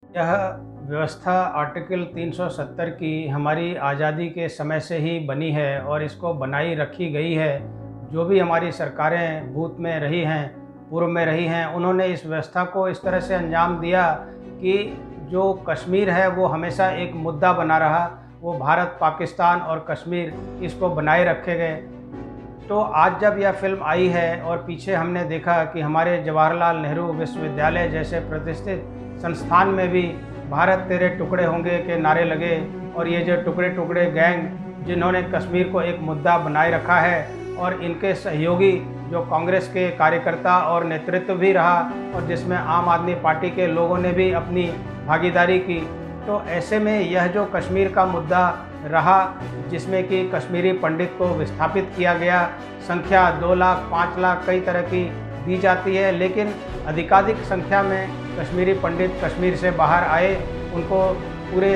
यह व्यवस्था आर्टिकल 370 की हमारी आज़ादी के समय से ही बनी है और इसको बनाई रखी गई है। जो भी हमारी सरकारें भूत में रही हैं, पूर्व में रही हैं, उन्होंने इस व्यवस्था को इस तरह से अंजाम दिया कि जो कश्मीर है वो हमेशा एक मुद्दा बना रहा। वो भारत, पाकिस्तान और कश्मीर इसको बनाए रखे गए। तो आज जब यह फ़िल्म आई है और पीछे हमने देखा कि हमारे जवाहरलाल नेहरू विश्वविद्यालय जैसे प्रतिष्ठित संस्थान में भी भारत तेरे टुकड़े होंगे के नारे लगे, और ये जो टुकड़े टुकड़े गैंग जिन्होंने कश्मीर को एक मुद्दा बनाए रखा है, और इनके सहयोगी जो कांग्रेस के कार्यकर्ता और नेतृत्व भी रहा, और जिसमें आम आदमी पार्टी के लोगों ने भी अपनी भागीदारी की। तो ऐसे में यह जो कश्मीर का मुद्दा रहा, जिसमें कि कश्मीरी पंडित को विस्थापित किया गया, संख्या 2 लाख 5 लाख कई तरह की दी जाती है, लेकिन अधिकाधिक संख्या में कश्मीरी पंडित कश्मीर से बाहर आए। उनको पूरे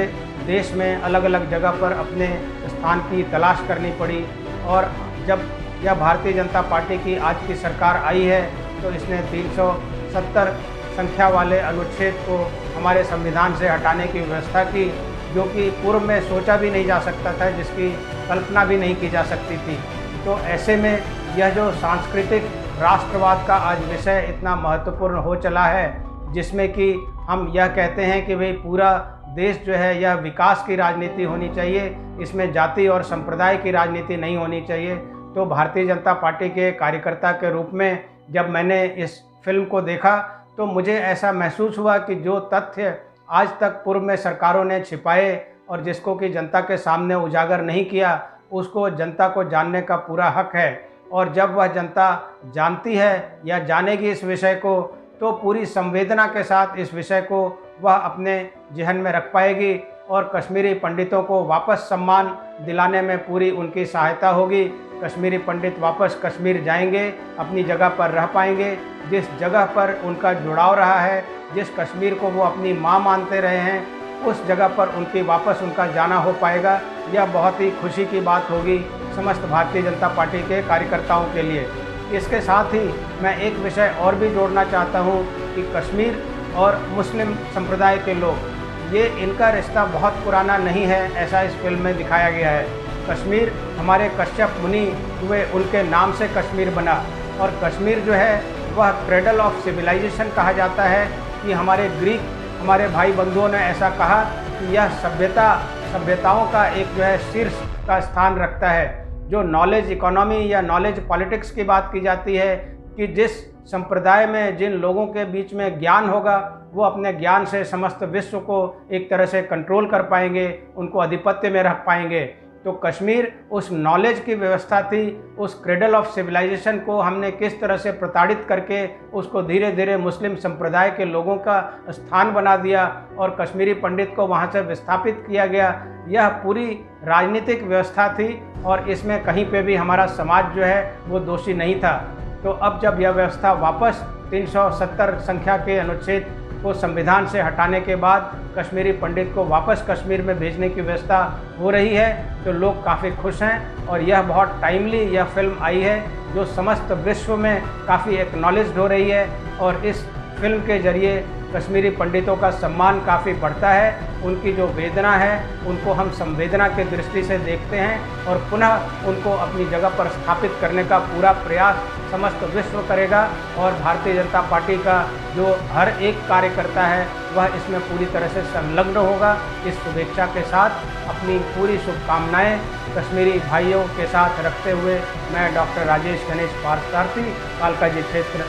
देश में अलग अलग जगह पर अपने स्थान की तलाश करनी पड़ी। और जब यह भारतीय जनता पार्टी की आज की सरकार आई है तो इसने 370 संख्या वाले अनुच्छेद को हमारे संविधान से हटाने की व्यवस्था की, जो कि पूर्व में सोचा भी नहीं जा सकता था, जिसकी कल्पना भी नहीं की जा सकती थी। तो ऐसे में यह जो सांस्कृतिक राष्ट्रवाद का आज विषय इतना महत्वपूर्ण हो चला है, जिसमें कि हम यह कहते हैं कि भाई पूरा देश जो है यह विकास की राजनीति होनी चाहिए, इसमें जाति और संप्रदाय की राजनीति नहीं होनी चाहिए। तो भारतीय जनता पार्टी के कार्यकर्ता के रूप में जब मैंने इस फिल्म को देखा तो मुझे ऐसा महसूस हुआ कि जो तथ्य आज तक पूर्व में सरकारों ने छिपाए और जिसको कि जनता के सामने उजागर नहीं किया, उसको जनता को जानने का पूरा हक है। और जब वह जनता जानती है या जानेगी इस विषय को, तो पूरी संवेदना के साथ इस विषय को वह अपने ज़हन में रख पाएगी, और कश्मीरी पंडितों को वापस सम्मान दिलाने में पूरी उनकी सहायता होगी। कश्मीरी पंडित वापस कश्मीर जाएंगे, अपनी जगह पर रह पाएंगे, जिस जगह पर उनका जुड़ाव रहा है, जिस कश्मीर को वो अपनी माँ मानते रहे हैं, उस जगह पर उनकी वापस उनका जाना हो पाएगा। यह बहुत ही खुशी की बात होगी समस्त भारतीय जनता पार्टी के कार्यकर्ताओं के लिए। इसके साथ ही मैं एक विषय और भी जोड़ना चाहता हूँ कि कश्मीर और मुस्लिम संप्रदाय के लोग, ये इनका रिश्ता बहुत पुराना नहीं है, ऐसा इस फिल्म में दिखाया गया है। कश्मीर हमारे कश्यप मुनि हुए, उनके नाम से कश्मीर बना, और कश्मीर जो है वह क्रेडल ऑफ सिविलाइजेशन कहा जाता है कि हमारे भाई बंधुओं ने ऐसा कहा कि यह सभ्यताओं का एक जो है शीर्ष का स्थान रखता है। जो नॉलेज इकोनॉमी या नॉलेज पॉलिटिक्स की बात की जाती है कि जिस संप्रदाय में जिन लोगों के बीच में ज्ञान होगा, वो अपने ज्ञान से समस्त विश्व को एक तरह से कंट्रोल कर पाएंगे, उनको आधिपत्य में रख पाएंगे। तो कश्मीर उस नॉलेज की व्यवस्था थी, उस क्रेडल ऑफ सिविलाइजेशन को हमने किस तरह से प्रताड़ित करके उसको धीरे धीरे मुस्लिम संप्रदाय के लोगों का स्थान बना दिया और कश्मीरी पंडित को वहाँ से विस्थापित किया गया। यह पूरी राजनीतिक व्यवस्था थी, और इसमें कहीं पे भी हमारा समाज जो है वो दोषी नहीं था। तो अब जब यह व्यवस्था वापस 370 संख्या के अनुच्छेद को संविधान से हटाने के बाद कश्मीरी पंडित को वापस कश्मीर में भेजने की व्यवस्था हो रही है, तो लोग काफ़ी खुश हैं। और यह बहुत टाइमली यह फिल्म आई है, जो समस्त विश्व में काफ़ी एक्नॉलेज्ड हो रही है, और इस फिल्म के जरिए कश्मीरी पंडितों का सम्मान काफ़ी बढ़ता है। उनकी जो वेदना है उनको हम संवेदना के दृष्टि से देखते हैं, और पुनः उनको अपनी जगह पर स्थापित करने का पूरा प्रयास समस्त विश्व करेगा। और भारतीय जनता पार्टी का जो हर एक कार्यकर्ता है वह इसमें पूरी तरह से संलग्न होगा। इस शुभेच्छा के साथ अपनी पूरी शुभकामनाएं कश्मीरी भाइयों के साथ रखते हुए मैं डॉक्टर राजेश गणेश पार्थसारथी, कालकाजी क्षेत्र